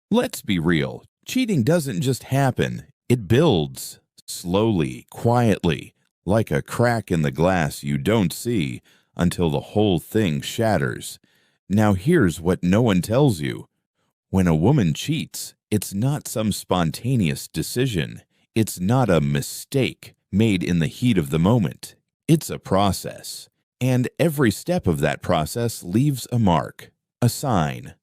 Let's be real. Cheating doesn't just happen. It builds. Slowly, quietly, like a crack in the glass you don't see until the whole thing shatters. Now here's what no one tells you. When a woman cheats, it's not some spontaneous decision. It's not a mistake made in the heat of the moment. It's a process. And every step of that process leaves a mark, a sign,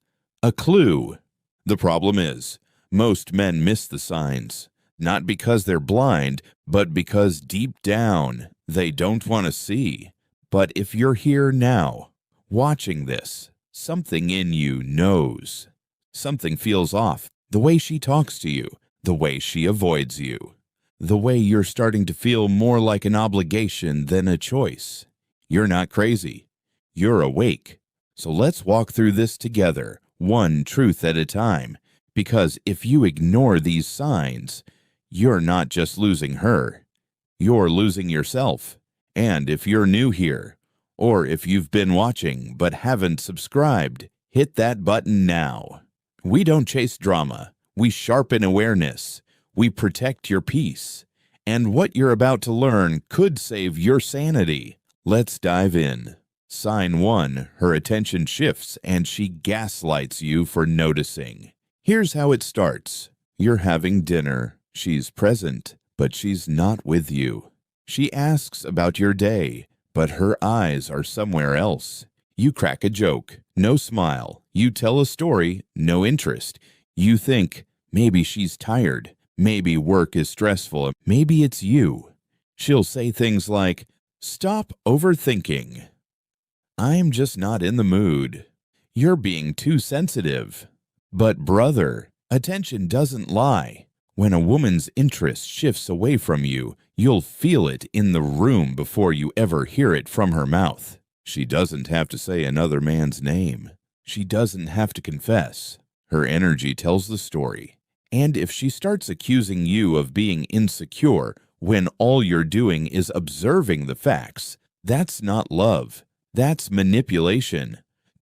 a clue. The problem is, most men miss the signs, not because they're blind, but because deep down they don't want to see. But if you're here now, watching this, something in you knows. Something feels off. The way she talks to you, the way she avoids you, the way you're starting to feel more like an obligation than a choice. You're not crazy. You're awake. So let's walk through this together, one truth at a time, because if you ignore these signs, you're not just losing her, you're losing yourself. And if you're new here, or if you've been watching but haven't subscribed, hit that button now. We don't chase drama, we sharpen awareness, we protect your peace, and what you're about to learn could save your sanity. Let's dive in. Sign 1, her attention shifts and she gaslights you for noticing. Here's how it starts. You're having dinner. She's present, but she's not with you. She asks about your day, but her eyes are somewhere else. You crack a joke, no smile. You tell a story, no interest. You think, maybe she's tired. Maybe work is stressful. Maybe it's you. She'll say things like, "Stop overthinking. I'm just not in the mood. You're being too sensitive." But brother, attention doesn't lie. When a woman's interest shifts away from you, you'll feel it in the room before you ever hear it from her mouth. She doesn't have to say another man's name. She doesn't have to confess. Her energy tells the story. And if she starts accusing you of being insecure when all you're doing is observing the facts, that's not love. That's manipulation.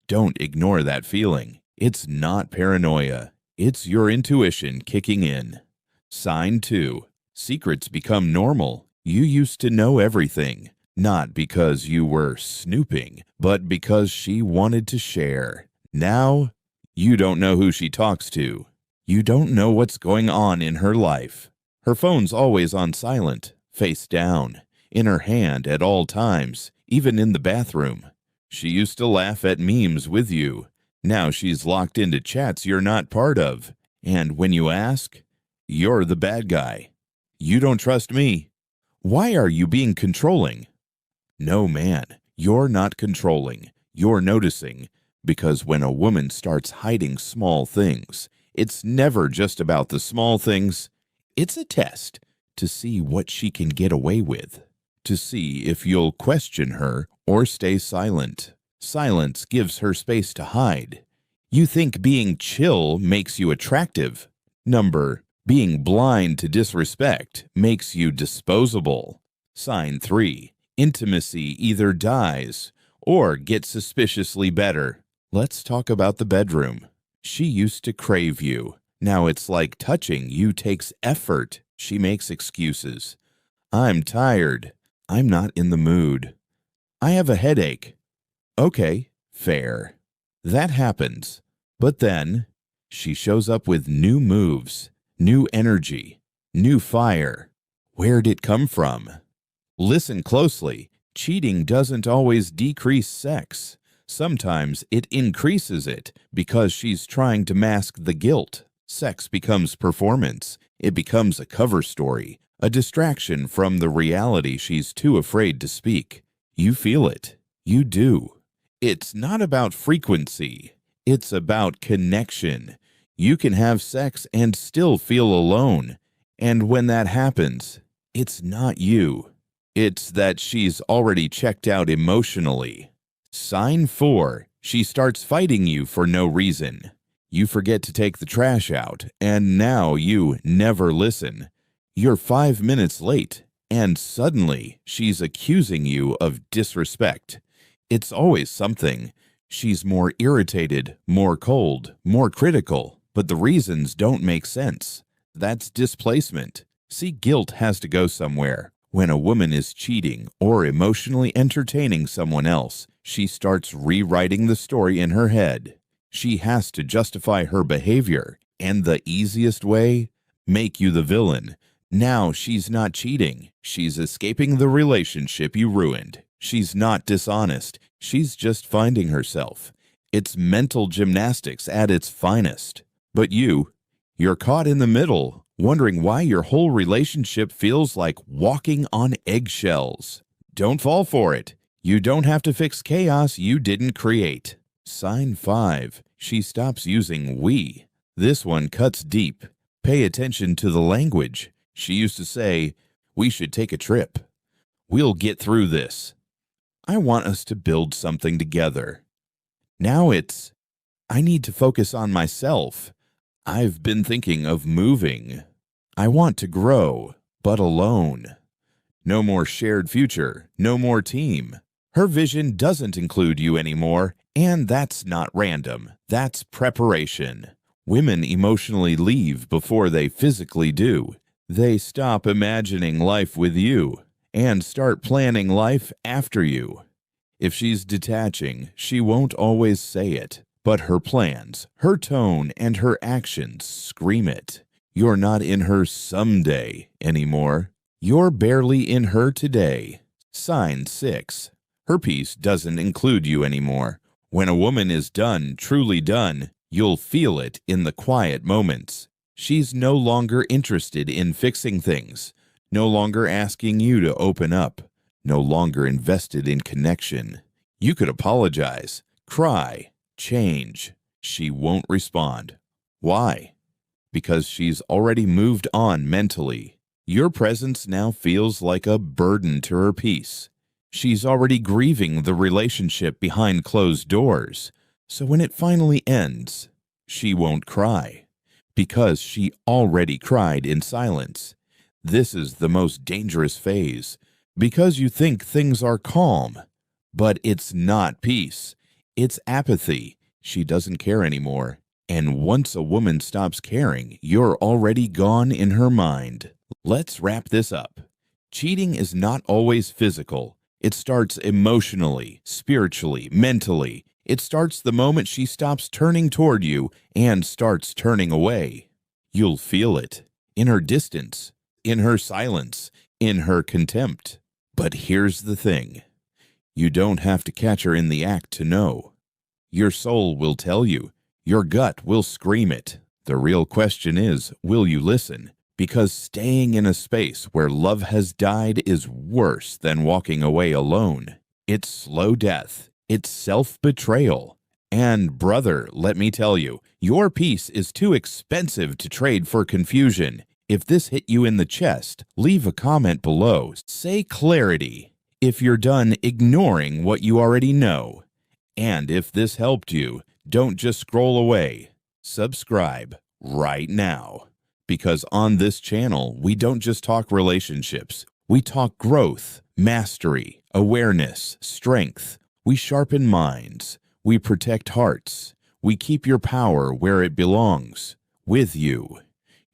Don't ignore that feeling. It's not paranoia. It's your intuition kicking in. Sign 2. Secrets become normal. You used to know everything, not because you were snooping, but because she wanted to share. Now, you don't know who she talks to. You don't know what's going on in her life. Her phone's always on silent, face down, in her hand at all times, even in the bathroom. She used to laugh at memes with you. Now she's locked into chats you're not part of. And when you ask, you're the bad guy. You don't trust me. Why are you being controlling? No, man, you're not controlling. You're noticing. Because when a woman starts hiding small things, it's never just about the small things. It's a test to see what she can get away with, to see if you'll question her or stay silent. Silence gives her space to hide. You think being chill makes you attractive. Being blind to disrespect makes you disposable. Sign 3. Intimacy either dies or gets suspiciously better. Let's talk about the bedroom. She used to crave you. Now it's like touching you takes effort. She makes excuses. I'm tired. I'm not in the mood. I have a headache. Okay, fair. That happens. But then, she shows up with new moves, new energy, new fire. Where'd it come from? Listen closely. Cheating doesn't always decrease sex. Sometimes it increases it because she's trying to mask the guilt. Sex becomes performance. It becomes a cover story, a distraction from the reality she's too afraid to speak. You feel it. You do. It's not about frequency. It's about connection. You can have sex and still feel alone. And when that happens, it's not you. It's that she's already checked out emotionally. Sign 4. She starts fighting you for no reason. You forget to take the trash out, and now you never listen. You're 5 minutes late, and suddenly she's accusing you of disrespect. It's always something. She's more irritated, more cold, more critical. but the reasons don't make sense. That's displacement. See, guilt has to go somewhere. When a woman is cheating or emotionally entertaining someone else, she starts rewriting the story in her head. She has to justify her behavior, and the easiest way? Make you the villain. Now she's not cheating. She's escaping the relationship you ruined. She's not dishonest. She's just finding herself. It's mental gymnastics at its finest. But you're caught in the middle, wondering why your whole relationship feels like walking on eggshells. Don't fall for it. You don't have to fix chaos you didn't create. Sign 5. She stops using we. This one cuts deep. Pay attention to the language. She used to say, "We should take a trip. We'll get through this. I want us to build something together." Now it's, "I need to focus on myself. I've been thinking of moving. I want to grow, but alone." No more shared future, no more team. Her vision doesn't include you anymore, and that's not random. That's preparation. Women emotionally leave before they physically do. They stop imagining life with you and start planning life after you. If she's detaching, she won't always say it, but her plans, her tone, and her actions scream it. You're not in her someday anymore. You're barely in her today. Sign 6. Her peace doesn't include you anymore. When a woman is done, truly done, you'll feel it in the quiet moments. She's no longer interested in fixing things, no longer asking you to open up, no longer invested in connection. You could apologize, cry, change. She won't respond. Why? Because she's already moved on mentally. Your presence now feels like a burden to her peace. She's already grieving the relationship behind closed doors. So when it finally ends, she won't cry. Because she already cried in silence. This is the most dangerous phase. Because you think things are calm. But it's not peace. It's apathy. She doesn't care anymore. And once a woman stops caring, you're already gone in her mind. Let's wrap this up. Cheating is not always physical. It starts emotionally, spiritually, mentally. It starts the moment she stops turning toward you and starts turning away. You'll feel it in her distance, in her silence, in her contempt. But here's the thing. You don't have to catch her in the act to know. Your soul will tell you. Your gut will scream it. The real question is, will you listen? Because staying in a space where love has died is worse than walking away alone. It's slow death. It's self-betrayal. And brother, let me tell you, your peace is too expensive to trade for confusion. If this hit you in the chest, leave a comment below. Say clarity. If you're done ignoring what you already know. And if this helped you, don't just scroll away. Subscribe right now. Because on this channel, we don't just talk relationships. We talk growth, mastery, awareness, strength. We sharpen minds. We protect hearts. We keep your power where it belongs, with you.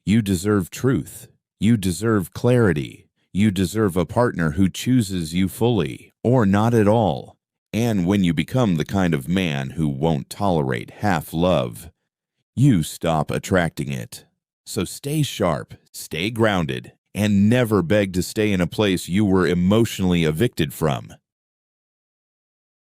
You deserve truth. You deserve clarity. You deserve a partner who chooses you fully, or not at all. And when you become the kind of man who won't tolerate half love, you stop attracting it. So stay sharp, stay grounded, and never beg to stay in a place you were emotionally evicted from.